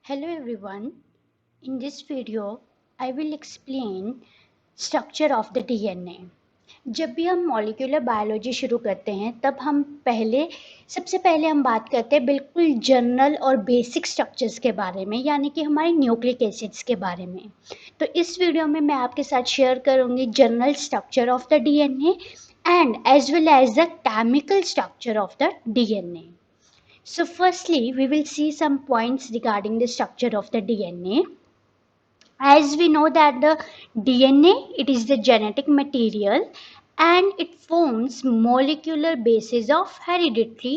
Hello everyone. In this video, I will explain structure of the DNA. जब भी हम molecular biology शुरू करते हैं तब हम सबसे पहले हम बात करते हैं बिल्कुल जनरल और बेसिक स्ट्रक्चर्स के बारे में, यानी कि हमारे न्यूक्लिक एसिड्स के बारे में। तो इस वीडियो में मैं आपके साथ शेयर करूंगी general structure of the DNA and as well as the chemical structure of the DNA. So firstly, we will see some points regarding the structure of the DNA. As we know that the DNA, it is the genetic material and it forms molecular basis of heredity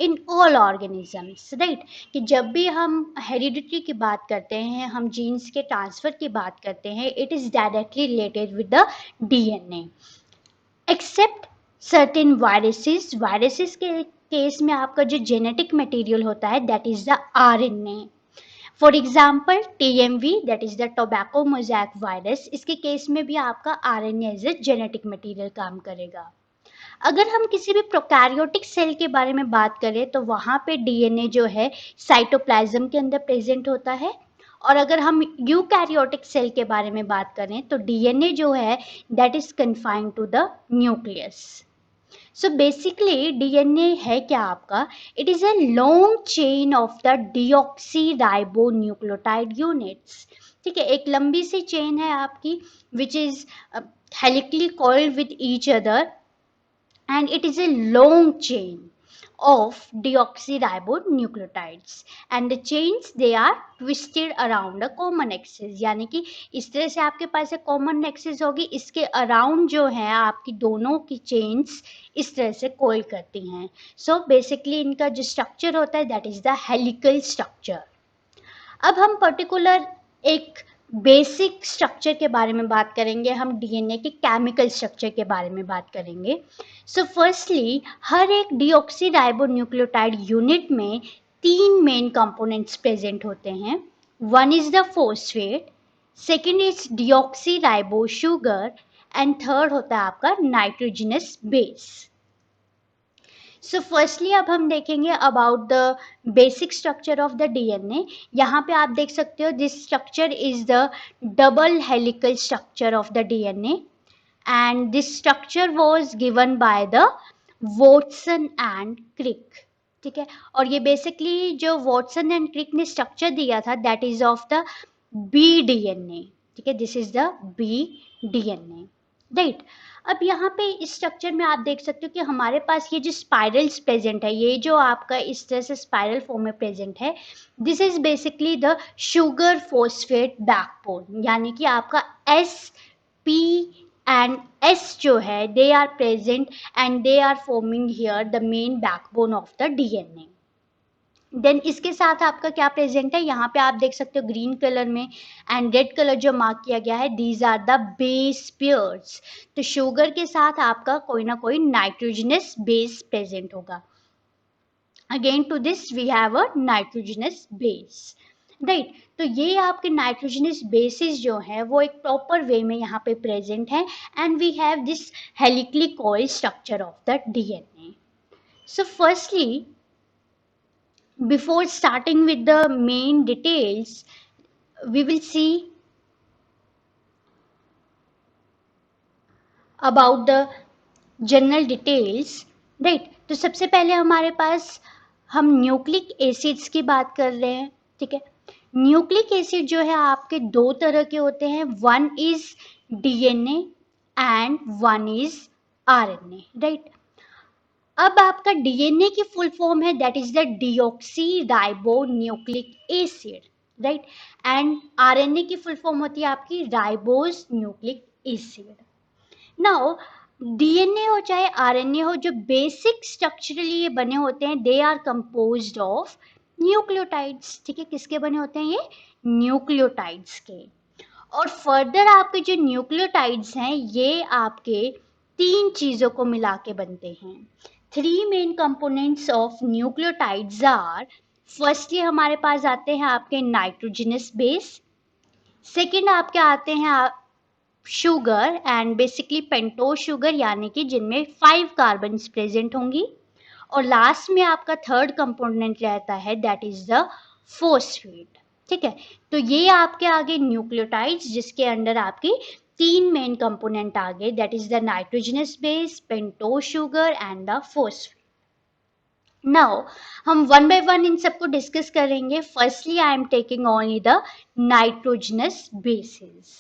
in all organisms, right? कि जब भी हम heredity की बात करते हैं, हम genes के transfer की बात करते हैं, it is directly related with the DNA. Except certain viruses के केस में आपका जो जेनेटिक मटेरियल होता है that is the RNA. For example TMV that is the tobacco mosaic virus, इसके केस में भी आपका RNA as a genetic material काम करेगा. अगर हम किसी भी प्रोकैरियोटिक सेल के बारे में बात करें तो वहाँ पे डीएनए जो है साइटोप्लाज्म के अंदर प्रेजेंट होता है, और अगर हम यूकैरियोटिक सेल के बारे में बात करें तो डीएनए जो है that is confined to the nucleus. So basically DNA है क्या आपका? It is a long chain of the deoxyribonucleotide units. ठीक है, एक लंबी सी चेन है आपकी which is helically coiled with each other and it is a long chain of deoxyribonucleotides and the chains they are twisted around a common axis. यानी कि इस तरह से आपके पास एक कॉमन एक्सिस होगी, इसके अराउंड जो है आपकी दोनों की चेन्स इस तरह से कोइल करती हैं. सो बेसिकली इनका जो स्ट्रक्चर होता है that is the helical structure. अब हम पर्टिकुलर एक बेसिक स्ट्रक्चर के बारे में बात करेंगे, हम डीएनए के केमिकल स्ट्रक्चर के बारे में बात करेंगे. सो फर्स्टली हर एक डीऑक्सीराइबोन्यूक्लियोटाइड यूनिट में 3 मेन कंपोनेंट्स प्रेजेंट होते हैं. One is the phosphate, second is deoxyribo sugar and third होता है आपका नाइट्रोजनस बेस. सो फर्स्टली अब हम देखेंगे about the basic structure of the DNA. यहाँ पे आप देख सकते हो this structure is the double helical structure of the DNA and this structure was given by the Watson and Crick. ठीक है, और ये बेसिकली जो वॉटसन एंड क्रिक ने स्ट्रक्चर दिया था that is of the B DNA. ठीक है, this is the B DNA, right. अब यहाँ पे इस स्ट्रक्चर में आप देख सकते हो कि हमारे पास ये जो स्पाइरल्स प्रेजेंट है, ये जो आपका इस तरह से स्पाइरल फॉर्म में प्रेजेंट है, this is basically the sugar phosphate backbone. यानी कि आपका एस पी एंड एस जो है they are present and they are forming here the main backbone of the DNA. Then इसके साथ आपका क्या प्रेजेंट है, यहाँ पे आप देख सकते हो ग्रीन कलर में एंड रेड कलर जो मार्क किया गया है, these are the base pairs. तो शुगर के साथ आपका कोई ना कोई नाइट्रोजनस बेस प्रेजेंट होगा. Again to this we have a nitrogenous base, right. तो ये आपके नाइट्रोजनस बेसिस जो है वो एक प्रॉपर वे में यहाँ पे प्रेजेंट है and we have this helically coiled structure of the DNA. So firstly before starting with the main details, we will see about the general details, right. तो सबसे पहले हमारे पास हम न्यूक्लिक एसिड्स की बात कर रहे हैं. ठीक है, न्यूक्लिक एसिड जो है आपके 2 तरह के होते हैं, one is DNA and one is RNA, right. अब आपका डीएनए की फुल फॉर्म है that is the deoxy ribo nucleic acid, right. And RNA की फुल फॉर्म होती है आपकी ribose nucleic acid. Now DNA हो चाहे आरएनए हो, जो बेसिक स्ट्रक्चरली ये बने होते हैं they are composed of nucleotides. ठीक है, किसके बने होते हैं ये? न्यूक्लियोटाइड्स के. और फर्दर आपके जो न्यूक्लियोटाइड्स हैं ये आपके 3 चीजों को मिला के बनते हैं. 3 main components of nucleotides are, firstly हमारे पास आते हैं आपके नाइट्रोजनस बेस, सेकेंड आपके आते हैं sugar and basically pentose sugar यानी कि जिनमें 5 कार्बन्स प्रेजेंट होंगी, और लास्ट में आपका थर्ड कंपोनेंट रहता है दैट इज द फॉस्फेट. ठीक है, तो ये आपके आगे न्यूक्लियोटाइड्स जिसके अंदर आपकी 3 मेन कंपोनेंट आ गए, that is the nitrogenous base, pentose sugar and the phosphate. Now हम वन बाय वन इन सबको डिस्कस करेंगे। Firstly I am taking only the nitrogenous bases.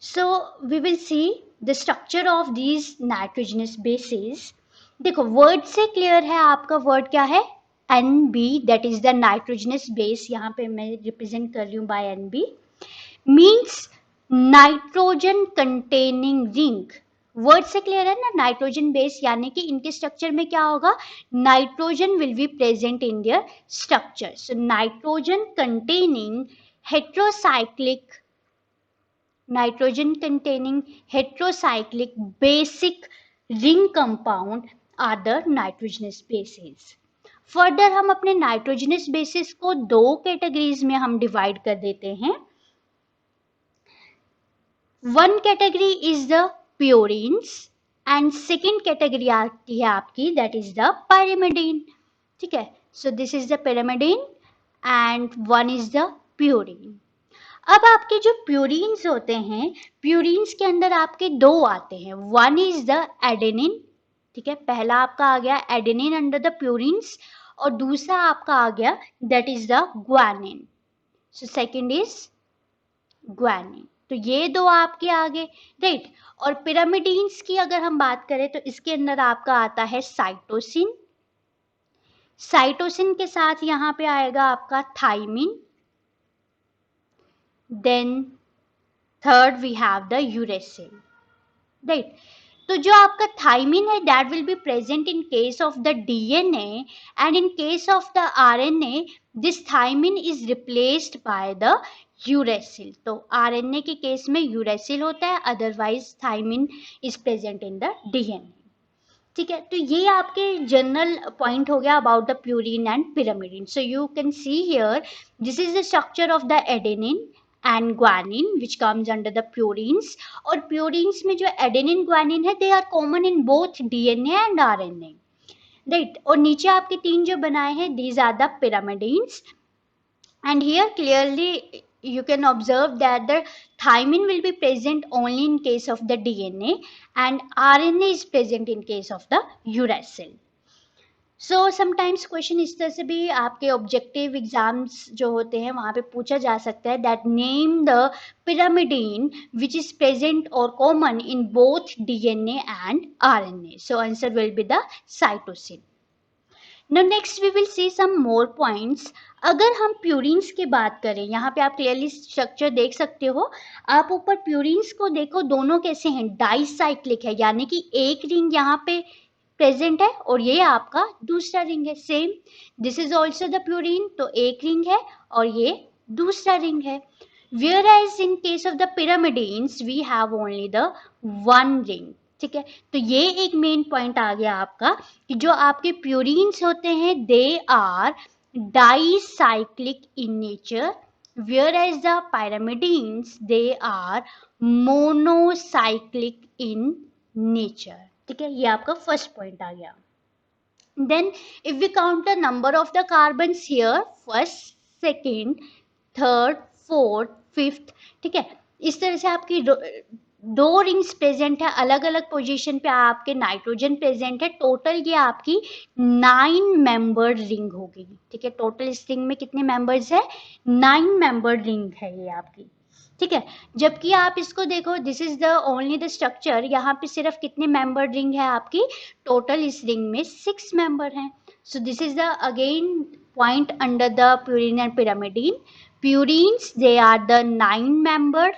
So we will see the structure of these nitrogenous bases. देखो word से clear है, आपका word क्या है, NB, that is the nitrogenous base, यहाँ पे मैं रिप्रेजेंट कर रही हूँ by NB, means nitrogen containing ring. Word से क्लियर है ना, नाइट्रोजन बेस यानी कि इनके स्ट्रक्चर में क्या होगा, nitrogen will be present in their structure. So nitrogen containing heterocyclic, nitrogen containing heterocyclic basic ring compound are the nitrogenous bases. Further हम अपने नाइट्रोजनस बेसिस को दो कैटेगरीज में हम डिवाइड कर देते हैं। One category is the purines and second category आती है आपकी, दैट इज द पायरिमिडीन। ठीक है, so this is the pyrimidine and one is the purine. अब आपके जो प्यूरिन्स होते हैं, प्यूरिन्स के अंदर आपके दो आते हैं, वन इज द एडेनिन, ठीक है, पहला आपका आ गया एडेनिन अंडर द प्यूरिन्स, और दूसरा आपका आ गया that is the guanine. So second is guanine. तो ये दो आपके आगे, राइट। और पिरामिडीन्स की अगर हम बात करें तो इसके अंदर आपका आता है साइटोसिन, साइटोसिन के साथ यहाँ पे आएगा आपका thymine, then third we have the uracil, right. तो जो आपका थाइमिन है that will be present in case of the DNA and in case of the RNA this thymine is replaced by the uracil. तो RNA के case में uracil होता है, otherwise thymine is present in the DNA. ठीक है, तो ये आपके जनरल पॉइंट हो गया about the purine and pyrimidine. So you can see here this is the structure of the adenine and guanine which comes under the purines. और purines में जो एडेनिन ग्वानिन है they are common in both DNA and RNA, right. और नीचे आपके तीन जो बनाए हैं these are the pyrimidines, and here clearly you can observe that the thymine will be present only in case of the DNA and RNA is present in case of the uracil. So sometimes question इस तरह से भी आपके objective exams जो होते हैं वहाँ पे पूछा जा सकता है, that name the pyrimidine which is present or common in both DNA and RNA. So answer will be the cytosine. Now next we will see some more points. अगर हम प्यूरिन्स की बात करें, यहाँ पे आप क्लियरली स्ट्रक्चर देख सकते हो, आप ऊपर प्यूरिन्स को देखो दोनों कैसे हैं, डाइसाइक्लिक है, यानी कि एक रिंग यहाँ पे प्रेजेंट है और ये आपका दूसरा रिंग है। Same this is also the purine, तो एक रिंग है और ये दूसरा रिंग है। Whereas in case of the pyrimidines we have only the one ring. ठीक है, तो ये एक मेन पॉइंट आ गया आपका कि जो आपके प्यूरिन्स होते हैं they are dicyclic in nature, whereas the pyrimidines they are monocyclic in nature. ठीक है, ये आपका फर्स्ट पॉइंट आ गया। Then if we count the number of the carbons here, first, second, third, fourth, fifth, ठीक है, इस तरह से आपकी दो रिंग्स प्रेजेंट है, अलग अलग पोजीशन पे आपके नाइट्रोजन प्रेजेंट है। टोटल ये आपकी 9 मेंबर्ड रिंग होगी। ठीक है, टोटल इस रिंग में कितने मेंबर्स है, 9 मेंबर्ड रिंग है ये आपकी। ठीक है, जबकि आप इसको देखो this is the only the structure, यहाँ पे सिर्फ कितने मेंबर्ड रिंग है आपकी, टोटल इस रिंग में 6 मेंबर हैं। सो this is the again point under the purine and pyrimidine. Purines they are the 9 membered,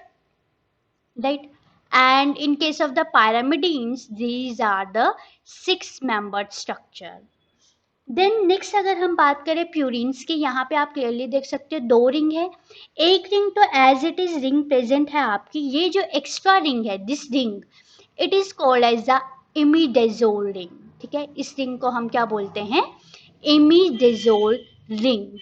right, and in case of the pyrimidines these are the 6 membered structure. Then next अगर हम बात करें purines की, यहाँ पे आप clearly देख सकते हो दो रिंग है, एक रिंग तो as it is ring present है आपकी, ये जो एक्स्ट्रा रिंग है this ring it is called as the imidazole ring. ठीक है, इस रिंग को हम क्या बोलते हैं, imidazole ring.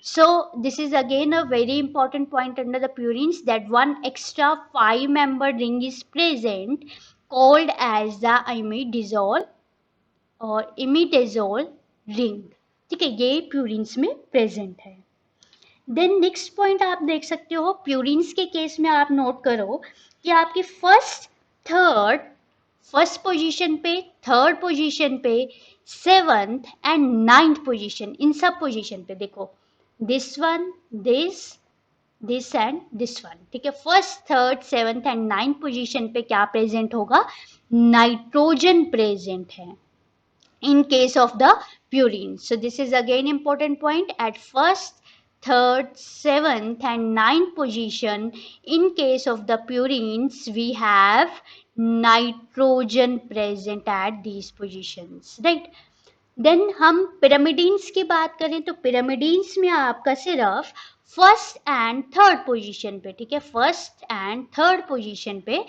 So this is again a very important point under the purines, that one extra 5-membered ring is present called as the imidazole और imidazole ring. ठीक है, ये purines में present है. देन नेक्स्ट पॉइंट आप देख सकते हो, प्यूरिन्स के केस में आप नोट करो कि आपकी फर्स्ट पोजीशन पे, थर्ड पोजीशन पे, सेवंथ एंड नाइन्थ पोजीशन, इन सब पोजीशन पे देखो, this one, this and this one, ठीक है। First, third, seventh and ninth position पे क्या प्रेजेंट होगा, नाइट्रोजन प्रेजेंट है in case of the purine. So this is again important point. At first, third, seventh and ninth position, in case of the purines, we have nitrogen present at these positions, right? Then हम pyrimidines की बात करें तो पिरामिडीन्स में आपका सिर्फ first and third position पे, ठीक है, फर्स्ट एंड थर्ड पोजीशन पे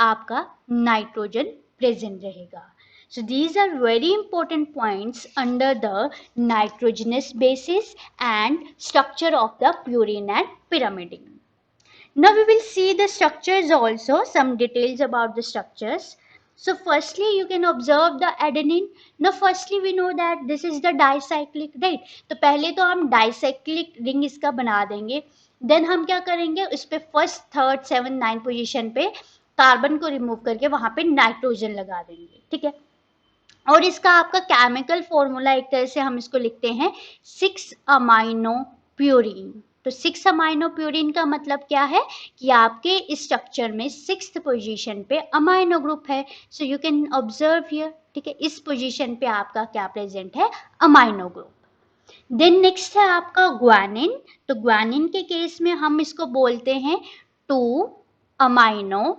आपका नाइट्रोजन प्रेजेंट रहेगा. So these are very important points under the nitrogenous basis and structure of the purine and pyrimidine. Now we will see the structures also, some details about the structures. So firstly you can observe the adenine. Now firstly we know that this is the dicyclic, right? तो पहले तो हम dicyclic ring इसका बना देंगे, then हम क्या करेंगे, उस पे first, third, seven, nine position पे कार्बन को रिमूव करके वहां पे नाइट्रोजन लगा देंगे, ठीक है। और इसका आपका केमिकल फॉर्मूला एक तरह से हम इसको लिखते हैं 6 अमाइनो प्यूरिन. तो 6 अमाइनो प्यूरिन का मतलब क्या है कि आपके इस स्ट्रक्चर में 6th पोजीशन पे अमाइनो ग्रुप है. So you can observe here, ठीक है, इस पोजीशन पे आपका क्या प्रेजेंट है, अमाइनो ग्रुप. देन नेक्स्ट है आपका ग्वानिन. तो ग्वानिन के केस में हम इसको बोलते हैं 2 amino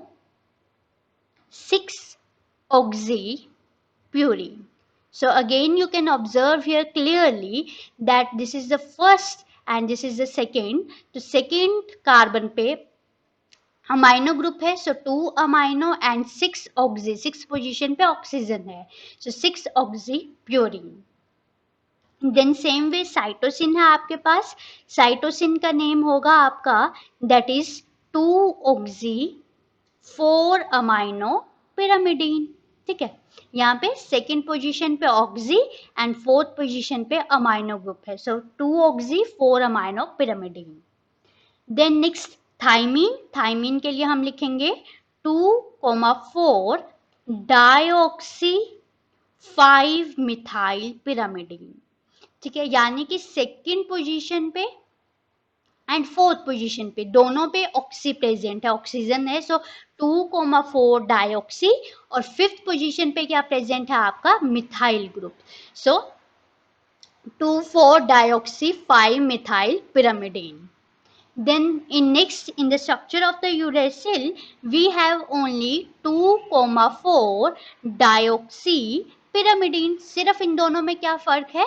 6 oxy purine. So again you can observe here clearly that this is the first and this is the second. तो second carbon पे अमाइनो ग्रुप है, so 2 amino and 6 oxy, 6 position पे ऑक्सीजन है, so 6 oxy purine. Then same way cytosine है आपके पास. Cytosine का name होगा आपका that is 2 oxy 4 amino pyrimidine, ठीक है. यहाँ पे सेकेंड पोजीशन पे ऑक्सी एंड फोर्थ पोजीशन पे अमाइनो ग्रुप है, so 2 oxy 4 amino pyrimidine. Then next thymine. Thymine के लिए हम लिखेंगे 2,4 डाइऑक्सी 5 मिथाइल पिरामिडीन, ठीक है. यानी कि सेकेंड पोजीशन पे एंड फोर्थ पोजीशन पे दोनों पे ऑक्सी प्रेजेंट है, ऑक्सीजन है, सो 2,4 डाइऑक्सी. और फिफ्थ पोजीशन पे क्या प्रेजेंट है आपका, methyl group, so 2,4 dioxy 5 methyl pyrimidine. Then in the structure of the uracil we have only 2,4 dioxy pyrimidine. सिर्फ इन दोनों में क्या फर्क है,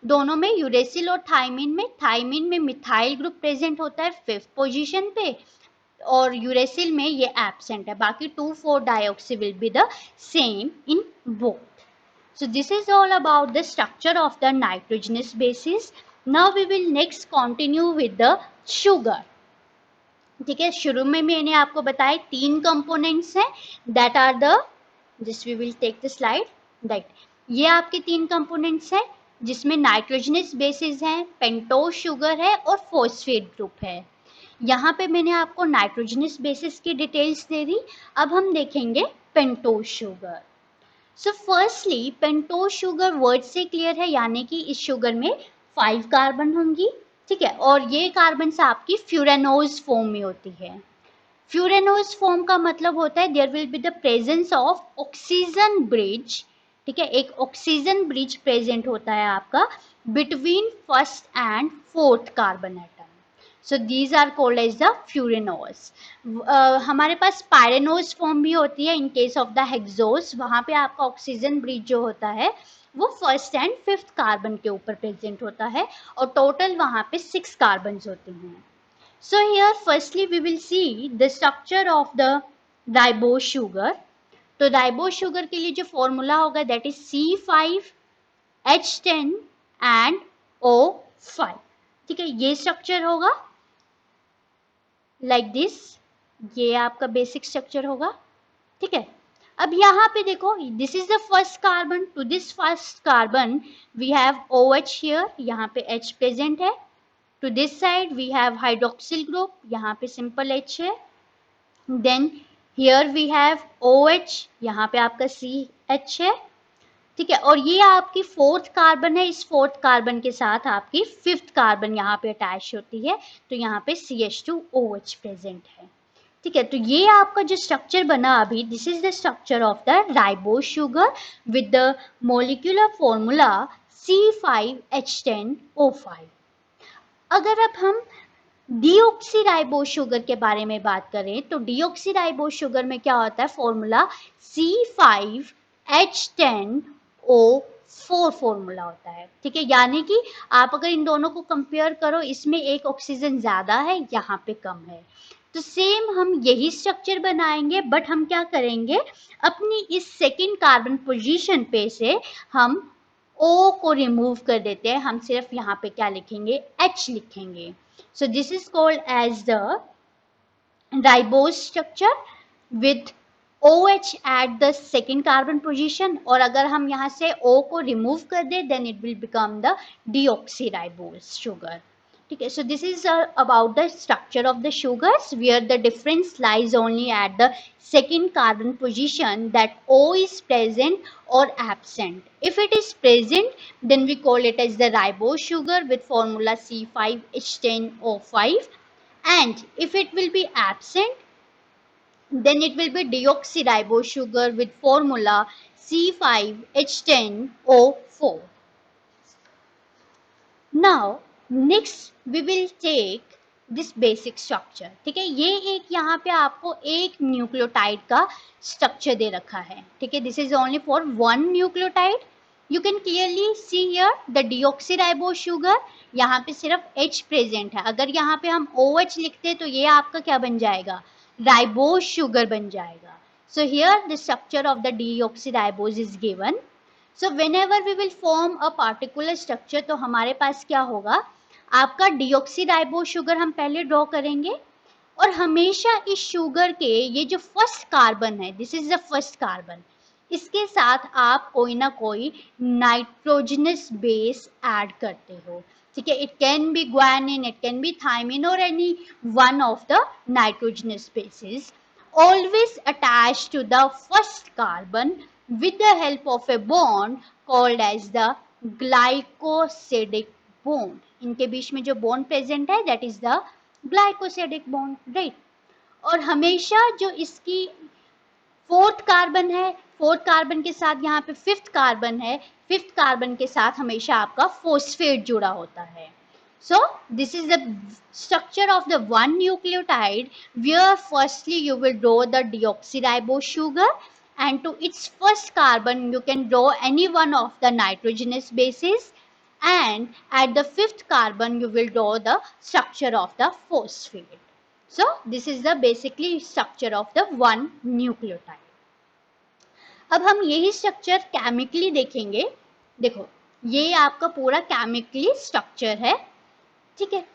दोनों में यूरेसिल और थाइमीन में मिथाइल ग्रुप प्रेजेंट होता है फिफ्थ पोजीशन पे और यूरेसिल में ये एब्सेंट है. बाकी 2,4 dioxy will be the same in both. So this is all about the structure of the nitrogenous bases. Now we will next continue with the sugar. ठीक है, शुरू में मैंने आपको बताया 3 कंपोनेंट्स हैं, that are the, just we will take the slide, right. ये आपके 3 कंपोनेंट्स हैं जिसमें नाइट्रोजनस बेसिस हैं, पेंटोज शुगर है और फॉस्फेट ग्रुप है. यहाँ पे मैंने आपको नाइट्रोजनस बेसिस की डिटेल्स दे दी. अब हम देखेंगे pentose sugar. So firstly pentose sugar word से क्लियर है, यानी कि इस शुगर में 5 कार्बन होंगी, ठीक है, और ये कार्बन आपकी फ्यूरेनोज फॉर्म में होती है. फ्यूरेनोज फॉर्म का मतलब होता है there will be the presence of oxygen bridge, ठीक है, एक ऑक्सीजन ब्रिज प्रेजेंट होता है आपका between first and fourth carbon atom. So these are called as the furanose. हमारे पास पायरेनोज फॉर्म भी होती है in case of the hexose. वहाँ पे आपका ऑक्सीजन ब्रिज जो होता है वो फर्स्ट एंड फिफ्थ कार्बन के ऊपर प्रेजेंट होता है और टोटल वहाँ पे 6 कार्बन होते हैं. So here firstly we will see the structure of the ribose sugar. तो राइबोज शुगर के लिए जो फॉर्मूला होगा that is C5H10 and O5, ठीक है. ये स्ट्रक्चर होगा लाइक दिस, ये आपका बेसिक स्ट्रक्चर होगा, ठीक है. अब यहाँ पे देखो, this is the first carbon, to this first carbon we have OH here, यहाँ पे H प्रेजेंट है, To this side we have hydroxyl group, यहाँ पे simple H है. Then here we have OH, यहाँ पे आपका CH है. ठीक है, और ये आपकी फोर्थ कार्बन है, इस फोर्थ कार्बन के साथ आपकी फिफ्थ कार्बन यहाँ पे अटैच होती है, तो यहाँ पे CH2OH प्रेजेंट है. ठीक है, तो ये आपका जो स्ट्रक्चर बना अभी, this is the structure of the ribose sugar with the molecular formula C5H10O5. अगर अब हम डीऑक्सीराइबोज शुगर के बारे में बात करें तो डीऑक्सीराइबोज शुगर में क्या होता है, फॉर्मूला C5H10O4 फॉर्मूला होता है. ठीक है, यानी कि आप अगर इन दोनों को कंपेयर करो, इसमें एक ऑक्सीजन ज्यादा है, यहाँ पे कम है. तो सेम हम यही स्ट्रक्चर बनाएंगे, बट हम क्या करेंगे, अपनी इस सेकेंड कार्बन पोजीशन पे से हम O को रिमूव कर देते हैं, हम सिर्फ यहाँ पे क्या लिखेंगे, H लिखेंगे. So this is called as the ribose structure with OH at the second carbon position. और अगर हम यहाँ से O को remove कर दे, then it will become the deoxyribose sugar. ठीक है, so this is about the structure of the sugars, where the difference lies only at the second carbon position, that O is present or absent. If it is present, then we call it as the ribose sugar with formula C5H10O5, and if it will be absent, then it will be deoxyribose sugar with formula C5H10O4. Now next we will take this basic structure. ठीक है, ये एक यहाँ पे आपको एक nucleotide का structure दे रखा है. ठीक है, this is only for one nucleotide. You can clearly see here the deoxyribose sugar, यहाँ पे सिर्फ H प्रेजेंट है. अगर यहाँ पे हम OH लिखते तो ये आपका क्या बन जाएगा, राइबोज शुगर बन जाएगा. So here the structure of the deoxyribose is given. So whenever we will form a particular structure, तो हमारे पास क्या होगा, आपका डीऑक्सीराइबोज शुगर हम पहले ड्रॉ करेंगे, और हमेशा इस शुगर के ये जो फर्स्ट कार्बन है, this is the first carbon, इसके साथ आप कोई ना कोई नाइट्रोजनस बेस ऐड करते हो. ठीक है, it can be guanine, it can be thymine और any one of the nitrogenous bases, always attached to the first carbon with the help of a bond called as the glycosidic bond. इनके बीच में जो bond present है, that is the glycosidic bond, right? और हमेशा जो इसकी fourth carbon है, fourth carbon के साथ यहाँ पे फिफ्थ कार्बन है, फिफ्थ कार्बन के साथ हमेशा आपका फॉस्फेट जुड़ा होता है. So this is the structure of the one nucleotide, where firstly you will draw the deoxyribose sugar, and to its first carbon you can draw any one of the nitrogenous bases, and at the fifth carbon you will draw the structure of the phosphate. So this is the basically structure of the one nucleotide. अब हम यही structure chemically देखेंगे. देखो, ये आपका पूरा chemically structure है. ठीक है,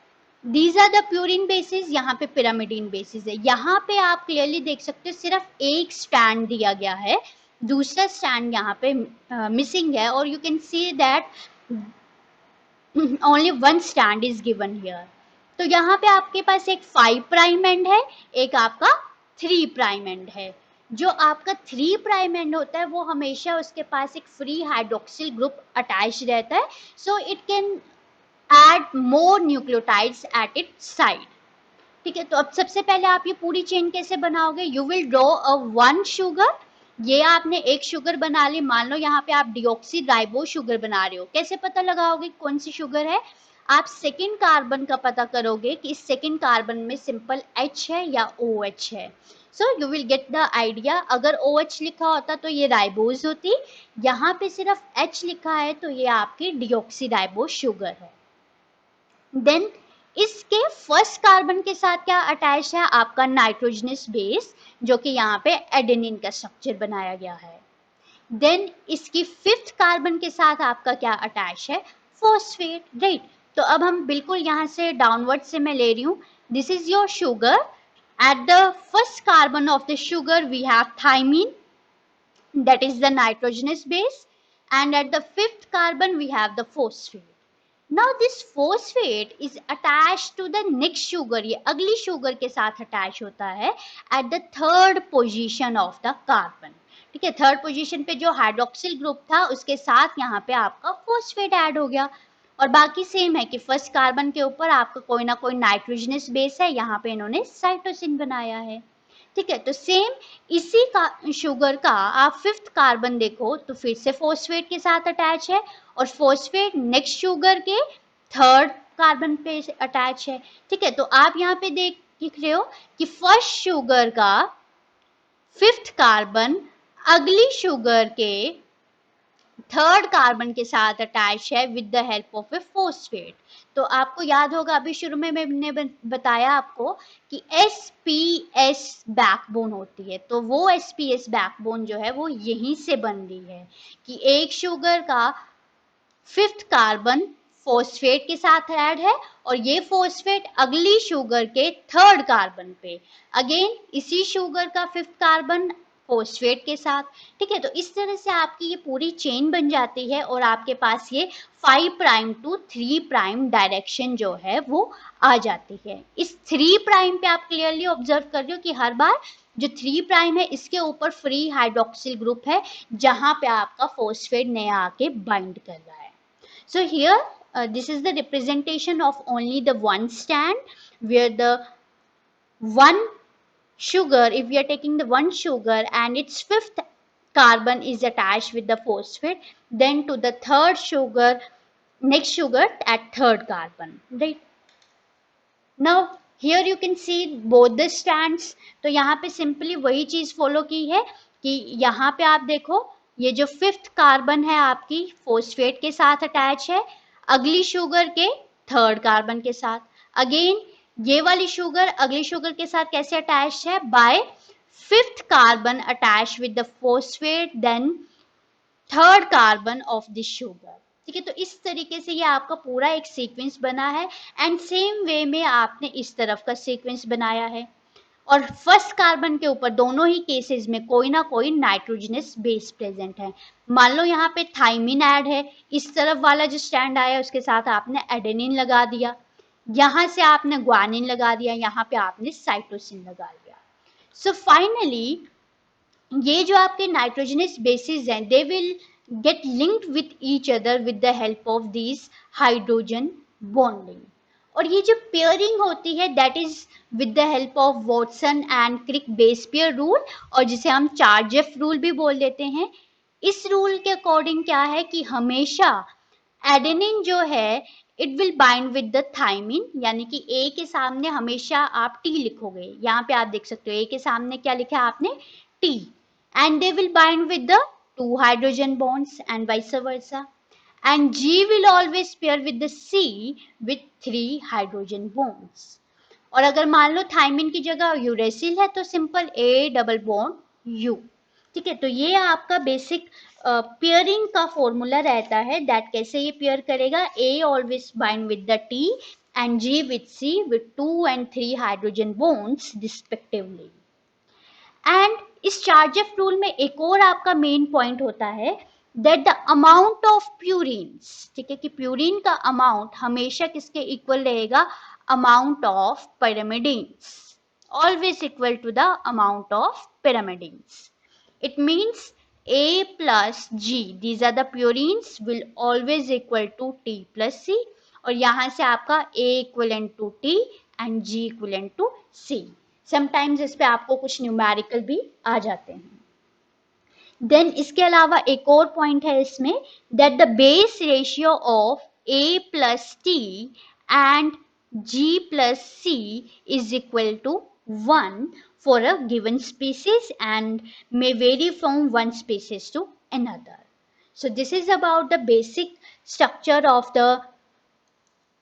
these are the purine bases, यहाँ पे पिरामिडीन बेसिस है. यहाँ पे आप क्लियरली देख सकते हो सिर्फ एक स्टैंड दिया गया है, दूसरा स्टैंड यहाँ पे मिसिंग है, और you can see that only one stand is given here. तो यहाँ पे आपके पास एक 5 प्राइम एंड है, एक आपका 3 प्राइम एंड है. जो आपका 3 प्राइम एंड होता है वो हमेशा उसके पास एक फ्री हाइड्रोक्सिल ग्रुप अटैच रहता है, so it can add more nucleotides at its side. ठीक है, तो अब सबसे पहले आप ये पूरी चेन कैसे बनाओगे, you will draw a one sugar. ये आपने एक शुगर बना ली, मान लो यहाँ पे आप डीऑक्सीराइबोज शुगर बना रहे हो. कैसे पता लगाओगे कौन सी शुगर है, आप सेकेंड कार्बन का पता करोगे कि इस सेकेंड कार्बन में सिंपल H है या OH है. So you will get the idea. अगर OH लिखा होता तो ये राइबोज होती, यहाँ पे सिर्फ H लिखा है तो ये आपकी डीऑक्सीराइबोज शुगर है. देन इसके फर्स्ट कार्बन के साथ क्या अटैच है, आपका नाइट्रोजनस बेस, जो कि यहाँ पे एडेनिन का स्ट्रक्चर बनाया गया है. देन इसकी फिफ्थ कार्बन के साथ आपका क्या अटैच है, फॉस्फेट, राइट. तो अब हम बिल्कुल यहाँ से डाउनवर्ड से मैं ले रही हूँ. This is your sugar. At the first carbon of the sugar we have thymine, that is the nitrogenous base, and at the fifth carbon we have the phosphate. Now this phosphate is attach to the next sugar, ये अगली sugar के साथ attach होता है at the third position of the carbon. ठीक है, third position पे जो हाइड्रोक्सिल ग्रुप था उसके साथ यहाँ पे आपका फोस्फेट ऐड हो गया। और बाकी सेम है कि फर्स्ट कार्बन के ऊपर आपका कोई ना कोई नाइट्रोजनस बेस है, यहाँ पे इन्होंने साइटोसिन बनाया है। ठीक है, तो सेम इसी का शुगर का आप फिफ्थ कार्बन देखो तो फिर से फोस्फेट के साथ अटैच है, और फोस्फेट नेक्स्ट शुगर के थर्ड कार्बन पे अटैच है। ठीक है, तो आप यहाँ पे देख रहे हो कि फर्स्ट शुगर का फिफ्थ कार्बन अगली शुगर के थर्ड कार्बन के साथ अटैच है with the help of A phosphate. तो आपको याद होगा अभी शुरू में मैंने बताया आपको कि एसपीएस बैकबोन होती है, तो वो एसपीएस बैकबोन जो है वो यहीं से बन रही है कि एक शुगर का फिफ्थ कार्बन फोस्फेट के साथ ऐड है और ये फोस्फेट अगली शुगर के थर्ड कार्बन पे, अगेन इसी शुगर का फिफ्थ कार्बन फोस्फेट के साथ। ठीक है, तो इस तरह से आपकी ये पूरी चेन बन जाती है और आपके पास ये 5 प्राइम टू 3 प्राइम डायरेक्शन जो है वो आ जाती है। इस 3 प्राइम पे आप क्लियरली ऑब्जर्व कर रहे हो कि हर बार जो 3 प्राइम है इसके ऊपर फ्री हाइड्रोक्सिल ग्रुप है जहां पे आपका फोस्फेट नया आके बाइंड कर रहा है। So here this is the representation of only the one strand where the one sugar, if we are taking the one sugar and its fifth carbon is attached with the phosphate, then to the third sugar, next sugar at third carbon, right? Now here you can see both the strands. तो यहाँ पे simply वही चीज follow की है कि यहाँ पे आप देखो ये जो फिफ्थ कार्बन है आपकी फोस्फेट के साथ अटैच है अगली शुगर के थर्ड कार्बन के साथ। अगेन ये वाली शुगर अगली शुगर के साथ कैसे अटैच है, by fifth carbon attach with the phosphate then third carbon of this sugar. ठीक है, तो इस तरीके से ये आपका पूरा एक सीक्वेंस बना है एंड सेम वे में आपने इस तरफ का सीक्वेंस बनाया है। और फर्स्ट कार्बन के ऊपर दोनों ही केसेस में कोई ना कोई नाइट्रोजनस बेस प्रेजेंट है। मान लो यहाँ पे थाइमिन ऐड है, इस तरफ वाला जो स्टैंड आया उसके साथ आपने एडेनिन लगा दिया, यहाँ से आपने ग्वानिन लगा दिया, यहाँ पे आपने साइटोसिन लगा दिया। सो फाइनली ये जो आपके नाइट्रोजनस बेसिस हैं they will get linked with each other with the help of this hydrogen bonding. और ये जो पेयरिंग होती है that is with the help of Watson and Crick base pair rule, और जिसे हम चार्जेफ रूल भी बोल देते हैं। इस रूल के अकॉर्डिंग क्या है कि हमेशा एडेनिन जो है it will bind with the thymine, यानी कि ए के सामने हमेशा आप टी लिखोगे, यहाँ पे आप देख सकते हो ए के सामने क्या लिखा है आपने, T, and they will bind with the two hydrogen bonds and vice versa, and G will always pair with the C with 3 hydrogen bonds। और अगर मान लो थाइमिन की जगह यूरेसिल है तो simple A double bond U। ठीक है, तो ये आपका बेसिक पेयरिंग का फॉर्मूला रहता है दैट कैसे ये पेयर करेगा, A always bind with the T and G with C with 2 and 3 hydrogen bonds respectively। And इस चार्जेफ रूल में एक और आपका मेन पॉइंट होता है that the amount of purines, ठीक है, कि प्यूरिन का अमाउंट हमेशा किसके इक्वल रहेगा, amount of pyrimidines, always equal to the amount of pyrimidines। It means A plus G, these are the purines, will always equal to T plus C, और यहाँ से आपका A equivalent to T and G equivalent to C। Sometimes इस पे आपको कुछ numerical भी आ जाते हैं। देन इसके अलावा एक और पॉइंट है इसमें that the base ratio of A plus T and G plus C is equal to 1 for a given species and may vary from one species to another। So this is about the basic structure of the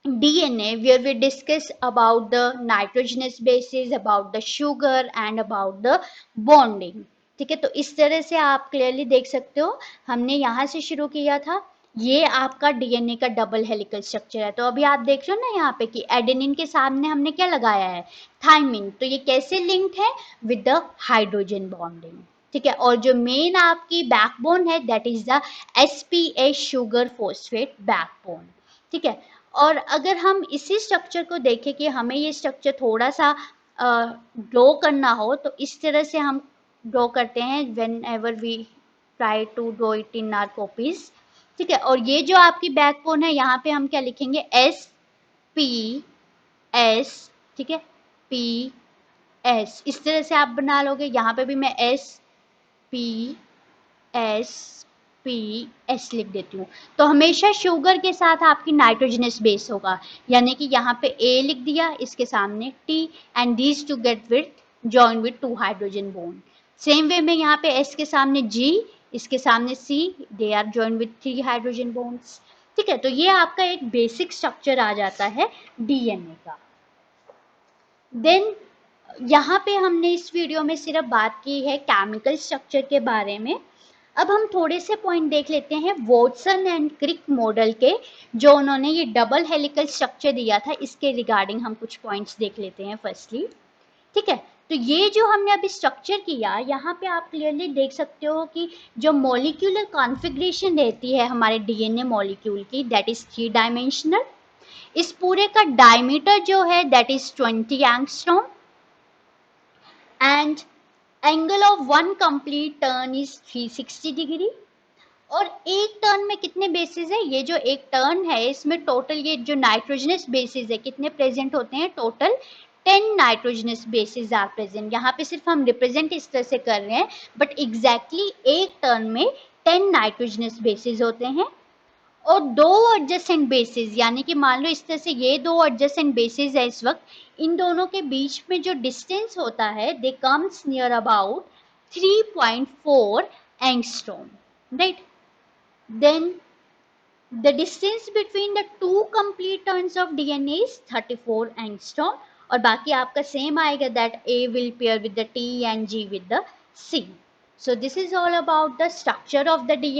DNA, where we discuss about the nitrogenous bases, about the sugar and about the bonding। ठीक है, तो इस तरह से आप clearly देख सकते हो हमने यहाँ से शुरू किया था, ये आपका डीएनए का डबल हेलिकल स्ट्रक्चर है। तो अभी आप देख रहे हो ना यहाँ पे कि एडेनिन के सामने हमने क्या लगाया है, थाइमिन, तो ये कैसे लिंक्ड है विद द हाइड्रोजन बॉन्डिंग। ठीक है, और जो मेन आपकी बैकबोन है that is the SPS sugar phosphate backbone. ठीक है, और अगर हम इसी स्ट्रक्चर को देखें कि हमें ये स्ट्रक्चर थोड़ा सा ड्रॉ करना हो तो इस तरह से हम ड्रॉ करते हैं whenever we try to draw it in our copies, ठीक है। और ये जो आपकी बैकबोन है यहाँ पे हम क्या लिखेंगे, एस पी एस, ठीक है, पी एस, इस तरह से आप बना लोगे। यहाँ पे भी मैं S P S P S लिख देती हूँ। तो हमेशा शुगर के साथ आपकी नाइट्रोजनस बेस होगा, यानी कि यहाँ पे ए लिख दिया, इसके सामने T, and these together join with 2 hydrogen bond. Same way में यहाँ पे एस के सामने जी, इसके सामने C, they are join with 3 hydrogen bonds, ठीक है। तो ये आपका एक बेसिक स्ट्रक्चर आ जाता है डीएनए का। देन यहाँ पे हमने इस वीडियो में सिर्फ बात की है केमिकल स्ट्रक्चर के बारे में। अब हम थोड़े से पॉइंट देख लेते हैं वॉटसन एंड क्रिक मॉडल के, जो उन्होंने ये डबल हेलिकल स्ट्रक्चर दिया था, इसके रिगार्डिंग हम कुछ पॉइंट्स देख लेते हैं फर्स्टली, ठीक है। तो ये जो हमने अभी स्ट्रक्चर किया, यहाँ पे आप क्लियरली देख सकते हो कि जो मॉलिक्यूलर कॉन्फ़िगरेशन रहती है हमारे डीएनए मॉलिक्यूल की, दैट इज 3 डायमेंशनल। इस पूरे का डायमीटर जो है that is 20 angstrom, and angle of one complete turn is 360 degree. और एक टर्न में कितने बेसिस है, ये जो एक टर्न है इसमें टोटल ये जो नाइट्रोजनस बेसिस है कितने प्रेजेंट होते हैं, total 10 nitrogenous bases are present. यहाँ पे सिर्फ हम रिप्रेजेंट इस तरह से कर रहे हैं, बट एग्जैक्टली एक टर्न में 10 नाइट्रोजनस बेसिस होते हैं। और 2 एडजेसेंट बेसिस, यानी कि मान लो इस तरह से ये 2 एडजेसेंट बेसिस है इस वक्त, इन दोनों के बीच में जो डिस्टेंस होता है they comes near about 3.4 angstrom, right. Then the distance between the 2 complete turns of DNA is 34 angstrom. और बाकी आपका सेम आएगा, that A will pair with the T and G with the C. So this is all about the structure of the DNA.